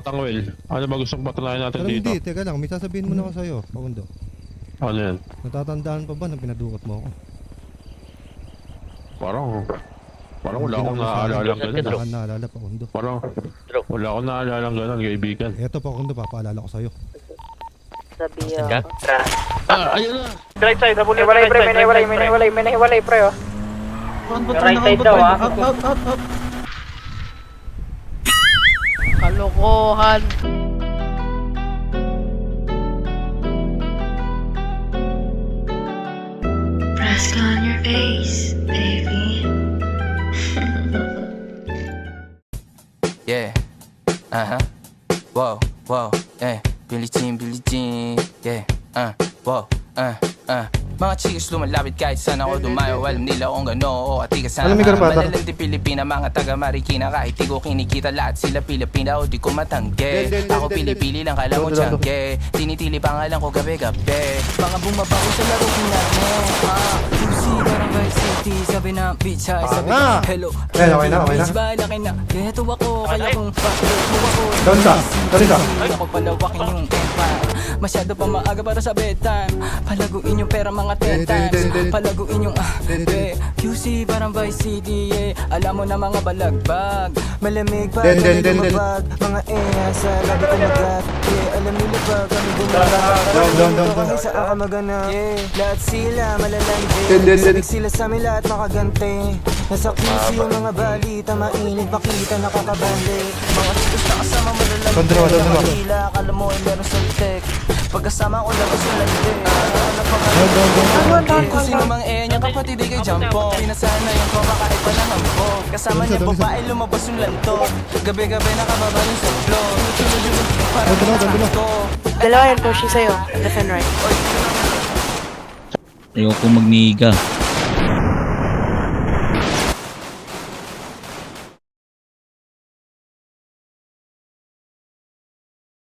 Tangwil, ano ba gustong patunayan natin Pero dito? hindi, teka lang, may sasabihin muna ako sa'yo, Pakundo. Ano yan? Natatandaan pa ba na pinadukot mo ako? Parang wala Ang akong ginawa sa naaalala akin, ganun. Wala akong naalala, Pakundo. Parang wala akong naaalala ganun, kaibigan. Eto, Pakundo, papaalala ko sa'yo. Sabi Ayun na! Right side, habulin. May nahiwalay pre oh. Right side daw ah. Up. Kalokohan. Rest on your face, baby. Yeah. Whoa, yeah. Billie Jean, yeah. Whoa, Mga chicks lumalapit kahit saan ako dumayo. Alam nila kung gano o atiga sana. Malalang di Pilipina, mga taga Marikina. Kahit di ko kinikita lahat sila Pilipina o di ko matangge. Ako pili-pili lang kala mo tiyangge. Tinitili pangalan ko gabi-gabi. Mga bumabako sa laro namin. Lucy, Barangay City. Sabi na bitch ay sabi na hello. Okay na. Bitch ba laki na geto ako. Kaya kung bakit mo ako. Doon ka. Ako palawakin yung empire. Masyado pa maaga para sa bedtime. Palaguin yung pera mga 10 times. Palaguin yung QC parang Vice City, yeah. Alam mo na mga balagbag. Malamig pa lumabag. Mga sa labi ko nagat. Yeah, alam nila pa kami bumabag. Kami sa akamagana. Yeah, lahat sila malalandi. Sabik sila sa amin lahat makagante. Nasa QC yung mga balita. Mainit makita nakakabande. Mga titos na kasama malalandi. Kontrol. Akala mo ay meron sa tek. Pagkasama ko lang sa lande. Kung sino mang niya kapatid ay kay Jampo. Pinasahan na yung tropa kahit pa naman po. Kasama niya babae lumabas yung lanto. Gabi-gabi nakababa yung sa floor. Parang pinasako. Dalawa yan pushing sa'yo. Left and right. Ayoko magniga.